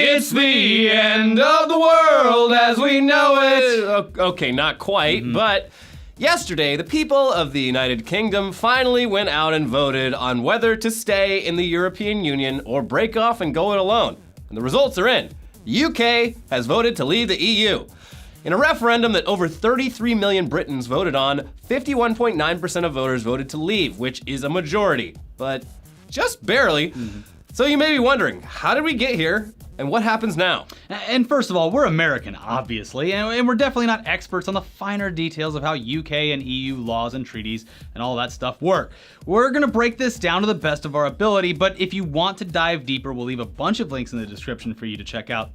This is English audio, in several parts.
It's the end of the world as we know it. Okay, not quite, but yesterday the people of the United Kingdom finally went out and voted on whether to stay in the European Union or break off and go it alone. And the results are in. The UK has voted to leave the EU. In a referendum that over 33 million Britons voted on, 51.9% of voters voted to leave, which is a majority, but just barely. So you may be wondering, how did we get here? And what happens now? And first of all, we're American, obviously, and we're definitely not experts on the finer details of how UK and EU laws and treaties and all that stuff work. We're gonna break this down to the best of our ability, but if you want to dive deeper, we'll leave a bunch of links in the description for you to check out.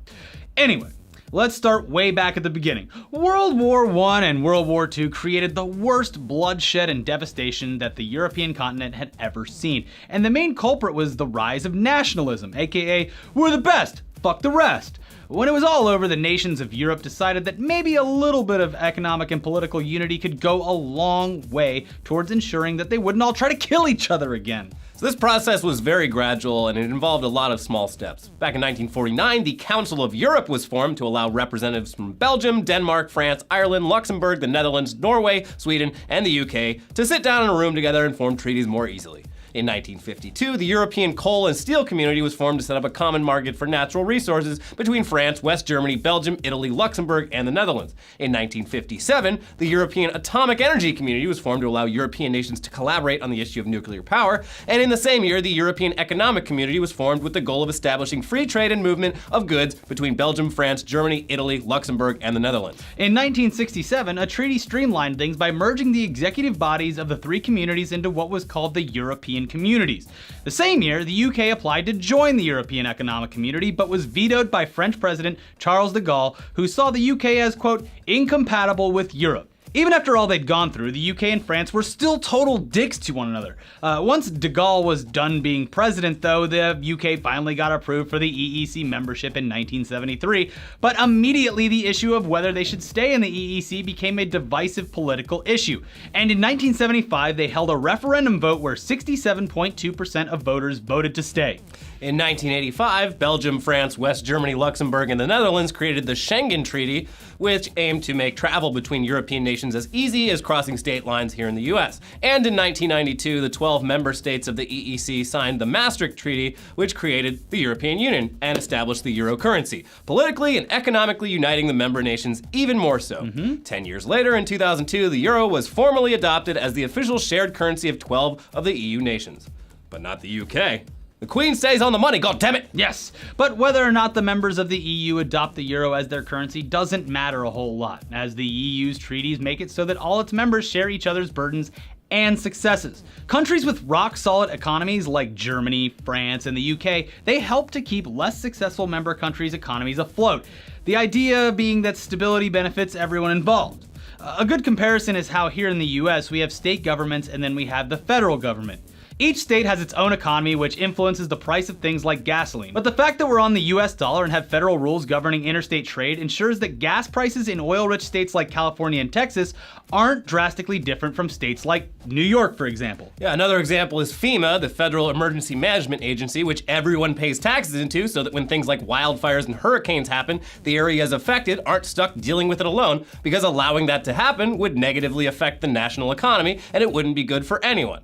Anyway, let's start way back at the beginning. World War I and World War II created the worst bloodshed and devastation that the European continent had ever seen. And the main culprit was the rise of nationalism, aka, we're the best, fuck the rest. When it was all over, the nations of Europe decided that maybe a little bit of economic and political unity could go a long way towards ensuring that they wouldn't all try to kill each other again. So this process was very gradual and it involved a lot of small steps. Back in 1949, the Council of Europe was formed to allow representatives from Belgium, Denmark, France, Ireland, Luxembourg, the Netherlands, Norway, Sweden, and the UK to sit down in a room together and form treaties more easily. In 1952, the European Coal and Steel Community was formed to set up a common market for natural resources between France, West Germany, Belgium, Italy, Luxembourg, and the Netherlands. In 1957, the European Atomic Energy Community was formed to allow European nations to collaborate on the issue of nuclear power. And in the same year, the European Economic Community was formed with the goal of establishing free trade and movement of goods between Belgium, France, Germany, Italy, Luxembourg, and the Netherlands. In 1967, a treaty streamlined things by merging the executive bodies of the three communities into what was called the European Communities. The same year, the UK applied to join the European Economic Community, but was vetoed by French President Charles de Gaulle, who saw the UK as, quote, incompatible with Europe. Even after all they'd gone through, the UK and France were still total dicks to one another. Once de Gaulle was done being president, though, the UK finally got approved for the EEC membership in 1973, but immediately the issue of whether they should stay in the EEC became a divisive political issue. And in 1975, they held a referendum vote where 67.2% of voters voted to stay. In 1985, Belgium, France, West Germany, Luxembourg, and the Netherlands created the Schengen Treaty, which aimed to make travel between European nations as easy as crossing state lines here in the US. And in 1992, the 12 member states of the EEC signed the Maastricht Treaty, which created the European Union and established the euro currency, politically and economically uniting the member nations even more so. 10 years later, in 2002, the euro was formally adopted as the official shared currency of 12 of the EU nations. But not the UK. The Queen stays on the money, goddammit! Yes, but whether or not the members of the EU adopt the euro as their currency doesn't matter a whole lot, as the EU's treaties make it so that all its members share each other's burdens and successes. Countries with rock-solid economies like Germany, France, and the UK, they help to keep less successful member countries' economies afloat. The idea being that stability benefits everyone involved. A good comparison is how here in the US we have state governments and then we have the federal government. Each state has its own economy, which influences the price of things like gasoline. But the fact that we're on the US dollar and have federal rules governing interstate trade ensures that gas prices in oil-rich states like California and Texas aren't drastically different from states like New York, for example. Yeah, another example is FEMA, the Federal Emergency Management Agency, which everyone pays taxes into so that when things like wildfires and hurricanes happen, the areas affected aren't stuck dealing with it alone, because allowing that to happen would negatively affect the national economy and it wouldn't be good for anyone.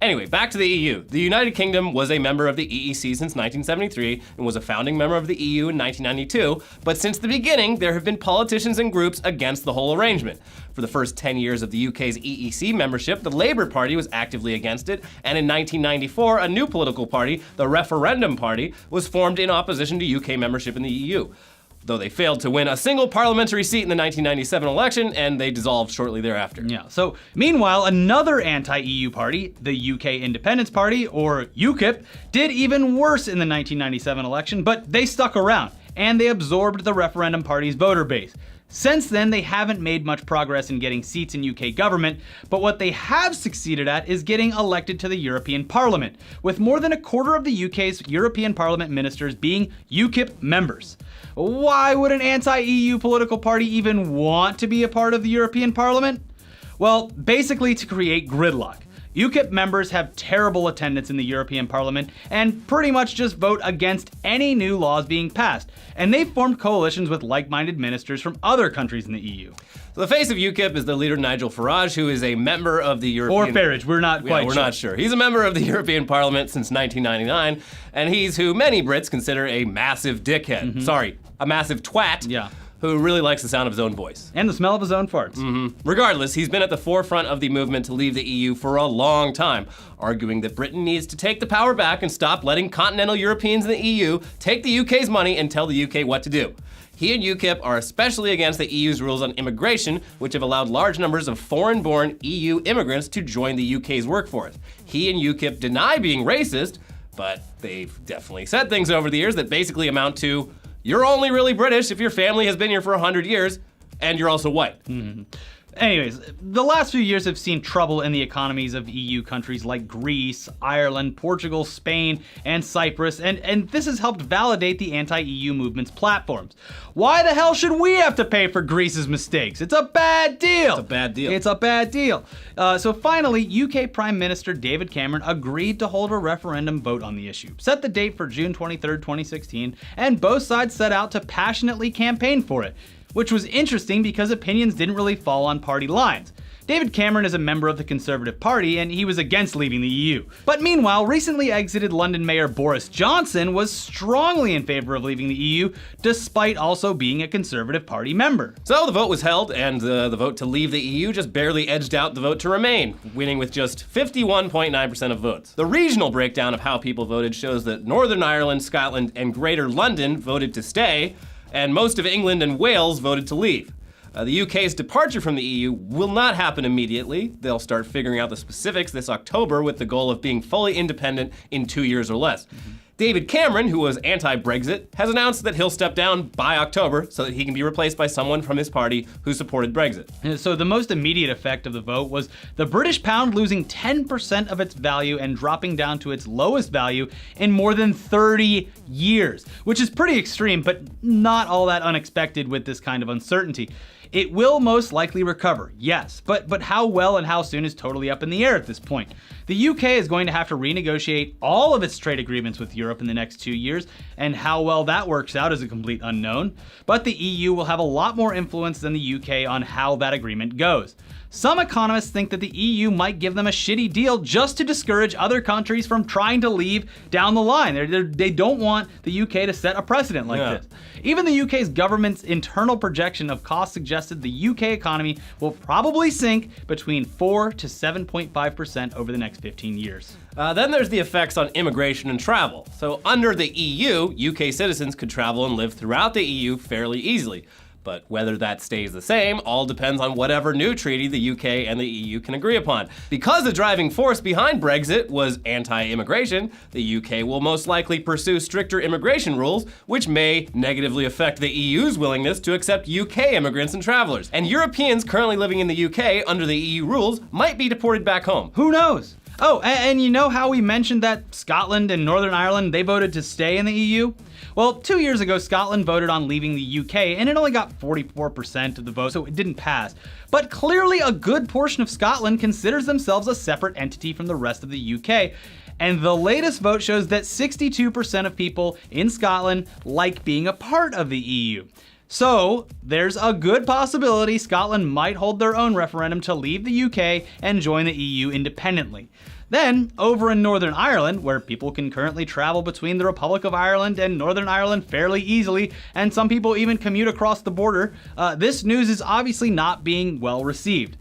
Anyway, back to the EU. The United Kingdom was a member of the EEC since 1973 and was a founding member of the EU in 1992, but since the beginning, there have been politicians and groups against the whole arrangement. For the first 10 years of the UK's EEC membership, the Labour Party was actively against it, and in 1994, a new political party, the Referendum Party, was formed in opposition to UK membership in the EU. Though they failed to win a single parliamentary seat in the 1997 election, and they dissolved shortly thereafter. Yeah, so meanwhile, another anti-EU party, the UK Independence Party, or UKIP, did even worse in the 1997 election, but they stuck around, and they absorbed the referendum party's voter base. Since then, they haven't made much progress in getting seats in UK government, but what they have succeeded at is getting elected to the European Parliament, with more than a quarter of the UK's European Parliament ministers being UKIP members. Why would an anti-EU political party even want to be a part of the European Parliament? Well, basically to create gridlock. UKIP members have terrible attendance in the European Parliament and pretty much just vote against any new laws being passed, and they've formed coalitions with like-minded ministers from other countries in the EU. So the face of UKIP is the leader Nigel Farage, who is a member of the European... Or Farage, we're not quite sure. We're not sure. He's a member of the European Parliament since 1999, and he's who many Brits consider a massive dickhead. Sorry, a massive twat. Yeah. Who really likes the sound of his own voice. And the smell of his own farts. Regardless, he's been at the forefront of the movement to leave the EU for a long time, arguing that Britain needs to take the power back and stop letting continental Europeans in the EU take the UK's money and tell the UK what to do. He and UKIP are especially against the EU's rules on immigration, which have allowed large numbers of foreign-born EU immigrants to join the UK's workforce. He and UKIP deny being racist, but they've definitely said things over the years that basically amount to, you're only really British if your family has been here for 100 years, and you're also white. Anyways, the last few years have seen trouble in the economies of EU countries like Greece, Ireland, Portugal, Spain, and Cyprus, and this has helped validate the anti-EU movement's platforms. Why the hell should we have to pay for Greece's mistakes? It's a bad deal. It's a bad deal. It's a bad deal. So finally, UK Prime Minister David Cameron agreed to hold a referendum vote on the issue, set the date for June 23rd, 2016, and both sides set out to passionately campaign for it, which was interesting because opinions didn't really fall on party lines. David Cameron is a member of the Conservative Party, and he was against leaving the EU. But meanwhile, recently exited London Mayor Boris Johnson was strongly in favor of leaving the EU, despite also being a Conservative Party member. So the vote was held, and the vote to leave the EU just barely edged out the vote to remain, winning with just 51.9% of votes. The regional breakdown of how people voted shows that Northern Ireland, Scotland, and Greater London voted to stay, and most of England and Wales voted to leave. The UK's departure from the EU will not happen immediately. They'll start figuring out the specifics this October with the goal of being fully independent in 2 years or less. David Cameron, who was anti-Brexit, has announced that he'll step down by October so that he can be replaced by someone from his party who supported Brexit. So the most immediate effect of the vote was the British pound losing 10% of its value and dropping down to its lowest value in more than 30 years, which is pretty extreme, but not all that unexpected with this kind of uncertainty. It will most likely recover, yes, but how well and how soon is totally up in the air at this point. The UK is going to have to renegotiate all of its trade agreements with Europe in the next 2 years, and how well that works out is a complete unknown. But the EU will have a lot more influence than the UK on how that agreement goes. Some economists think that the EU might give them a shitty deal just to discourage other countries from trying to leave down the line. They don't want the UK to set a precedent like this. Even the UK's government's internal projection of costs suggested the UK economy will probably sink between 4 to 7.5% over the next 15 years. Then there's the effects on immigration and travel. So under the EU, UK citizens could travel and live throughout the EU fairly easily. But whether that stays the same all depends on whatever new treaty the UK and the EU can agree upon. Because the driving force behind Brexit was anti-immigration, the UK will most likely pursue stricter immigration rules, which may negatively affect the EU's willingness to accept UK immigrants and travelers. And Europeans currently living in the UK under the EU rules might be deported back home. Who knows? Oh, and you know how we mentioned that Scotland and Northern Ireland, they voted to stay in the EU? Well, 2 years ago, Scotland voted on leaving the UK, and it only got 44% of the vote, so it didn't pass. But clearly a good portion of Scotland considers themselves a separate entity from the rest of the UK. And the latest vote shows that 62% of people in Scotland like being a part of the EU. So, there's a good possibility Scotland might hold their own referendum to leave the UK and join the EU independently. Then, over in Northern Ireland, where people can currently travel between the Republic of Ireland and Northern Ireland fairly easily, and some people even commute across the border, this news is obviously not being well received.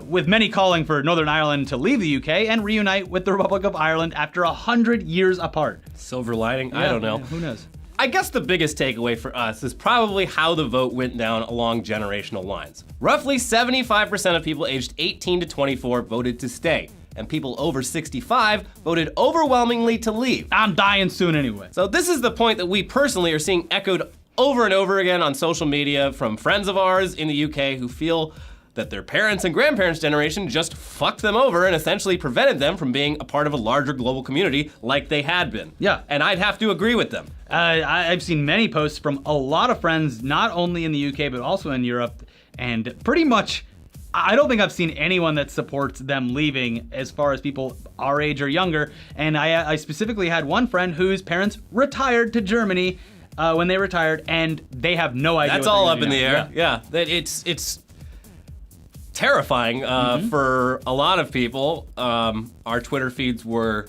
With many calling for Northern Ireland to leave the UK and reunite with the Republic of Ireland after 100 years apart. Silver lining? I don't know. Who knows? I guess the biggest takeaway for us is probably how the vote went down along generational lines. Roughly 75% of people aged 18 to 24 voted to stay, and people over 65 voted overwhelmingly to leave. I'm dying soon anyway. So this is the point that we personally are seeing echoed over and over again on social media from friends of ours in the UK who feel that their parents' and grandparents' generation just fucked them over and essentially prevented them from being a part of a larger global community like they had been. Yeah. And I'd have to agree with them. I've seen many posts from a lot of friends, not only in the UK, but also in Europe, and pretty much I don't think I've seen anyone that supports them leaving as far as people our age or younger. And I specifically had one friend whose parents retired to Germany when they retired, and they have no idea. That's what all they're up gonna in do the now. air. Yeah, that it's terrifying for a lot of people. Our Twitter feeds were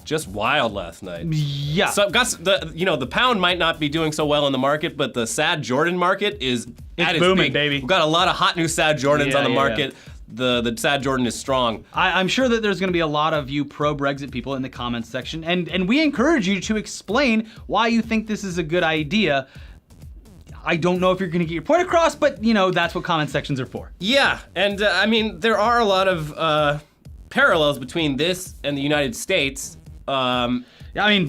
just wild last night. Yeah. So Gus, the pound might not be doing so well in the market, but the Sad Jordan market is at its booming, peak. baby. We've got a lot of hot new Sad Jordans Yeah, on the yeah, market. The Sad Jordan is strong. I'm sure that there's going to be a lot of you pro-Brexit people in the comments section, and we encourage you to explain why you think this is a good idea. I don't know if you're going to get your point across, but that's what comment sections are for. Yeah, and I mean, there are a lot of parallels between this and the United States. I mean,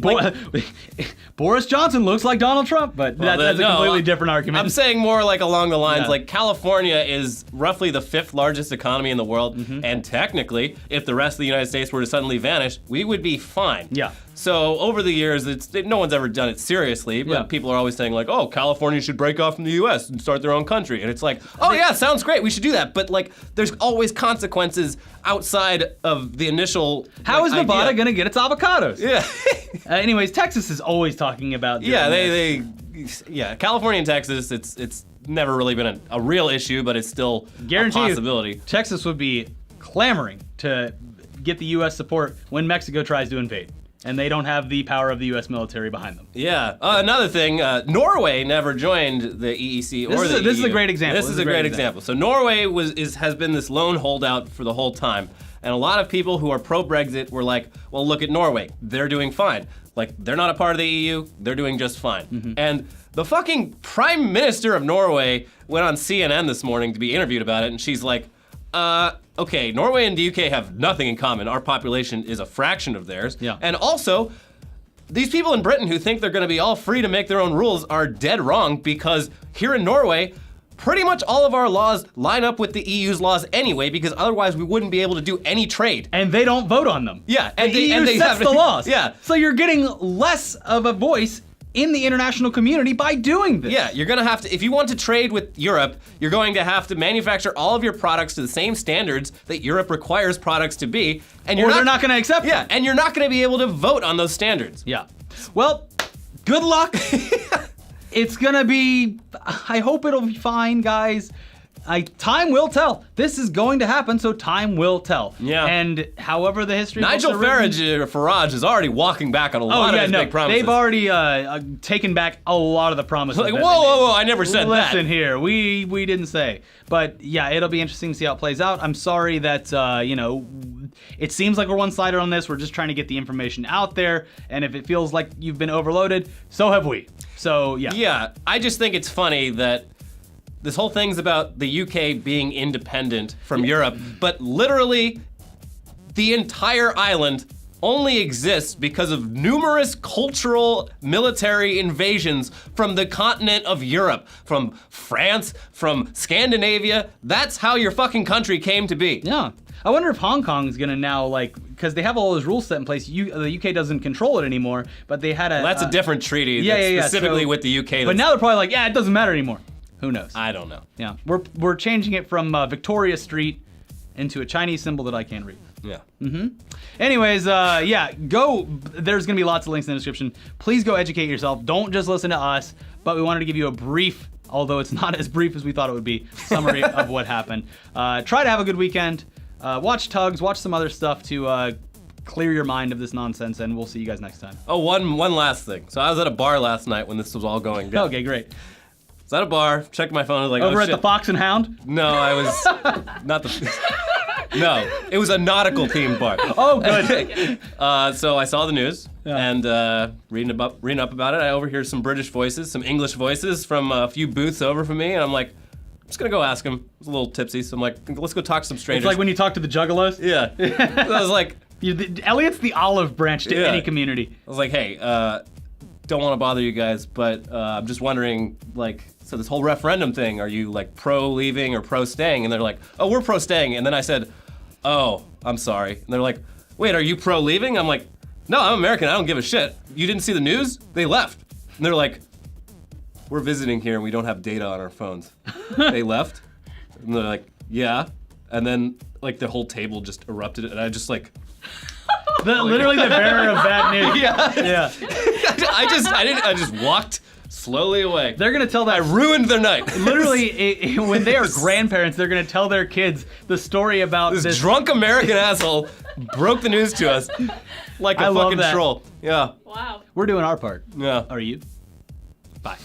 Boris Johnson looks like Donald Trump, but that's a completely different argument. I'm saying more like along the lines Yeah. like California is roughly the 5th largest economy in the world, Mm-hmm. and technically, if the rest of the United States were to suddenly vanish, we would be fine. Yeah. So over the years, no one's ever done it seriously, but Yeah. people are always saying like, oh, California should break off from the U.S. and start their own country, and it's like, oh yeah, sounds great, we should do that, but like, there's always consequences outside of the initial. How is idea. Nevada going to get its avocados? Yeah. Anyways, Texas is always talking about doing Yeah, this. California and Texas, it's never really been a real issue, but it's still Guarantee a you, possibility. Texas would be clamoring to get the U.S. support when Mexico tries to invade, and they don't have the power of the U.S. military behind them. Yeah. Another thing, Norway never joined the EEC or the EU. This is a great example. This is a great example. So Norway has been this lone holdout for the whole time. And a lot of people who are pro-Brexit were like, well, look at Norway. They're doing fine. Like, they're not a part of the EU. They're doing just fine. Mm-hmm. And the fucking Prime Minister of Norway went on CNN this morning to be interviewed about it, and she's like, okay, Norway and the UK have nothing in common. Our population is a fraction of theirs. Yeah. And also, these people in Britain who think they're going to be all free to make their own rules are dead wrong, because here in Norway, pretty much all of our laws line up with the EU's laws anyway, because otherwise we wouldn't be able to do any trade. And they don't vote on them. Yeah, and the EU sets have the laws. Yeah. So you're getting less of a voice in the international community by doing this. Yeah, you're gonna have to, if you want to trade with Europe, you're going to have to manufacture all of your products to the same standards that Europe requires products to be, and They're not going to accept Yeah, them. and you're not gonna be able to vote on those standards. Yeah. Well, good luck. It's gonna be, I hope it'll be fine, guys. Time will tell. This is going to happen, so time will tell. Yeah. And however the history Nigel books are written- Farage is already walking back on a lot of his big promises. They've already taken back a lot of the promises. Like, that whoa, they made. whoa, whoa, I never said that. Listen here, we didn't say. But yeah, it'll be interesting to see how it plays out. I'm sorry that, it seems like we're one-sided on this. We're just trying to get the information out there. And if it feels like you've been overloaded, so have we. So yeah. Yeah, I just think it's funny that this whole thing's about the UK being independent from Europe, but literally the entire island only exists because of numerous cultural military invasions from the continent of Europe, from France, from Scandinavia. That's how your fucking country came to be. Yeah. I wonder if Hong Kong's gonna now, because they have all those rules set in place. The UK doesn't control it anymore, but they had a. That's a different treaty yeah, that's yeah, yeah, specifically so- with the UK. But that's- now they're probably like, yeah, it doesn't matter anymore. Who knows? I don't know. Yeah, we're changing it from Victoria Street into a Chinese symbol that I can't read. Yeah. Anyways, go. There's gonna be lots of links in the description. Please go educate yourself. Don't just listen to us. But we wanted to give you a brief, although it's not as brief as we thought it would be, summary of what happened. Try to have a good weekend. Watch Tugs. Watch some other stuff to clear your mind of this nonsense, and we'll see you guys next time. Oh, one last thing. So I was at a bar last night when this was all going down. Okay, great. I was at a bar, checked my phone, I was like, Over oh, at shit. the Fox and Hound. No, I was not the. No, it was a nautical themed bar. Oh, good. So I saw the news Yeah. and reading up about it. I overhear some British voices, some English voices from a few booths over from me, and I'm like, I'm just gonna go ask him. I was a little tipsy, so I'm like, let's go talk to some strangers. It's like when you talk to the Juggalos. Yeah. So I was like, Elliot's the olive branch to Yeah. any community. I was like, hey, don't want to bother you guys, but I'm just wondering, like, so this whole referendum thing, are you like pro leaving or pro staying? And they're like, oh, we're pro staying. And then I said, oh, I'm sorry. And they're like, wait, are you pro leaving? I'm like, no, I'm American. I don't give a shit. You didn't see the news? They left. And they're like, we're visiting here and we don't have data on our phones. They left? And they're like, yeah. And then like the whole table just erupted, and I just like. Literally the bearer of bad news. Yeah. I just walked slowly away. They're gonna tell that. I ruined their night. Literally, when they are grandparents, they're gonna tell their kids the story about this drunk American asshole broke the news to us like a fucking troll. Yeah. Wow. We're doing our part. Yeah. Are you? Bye.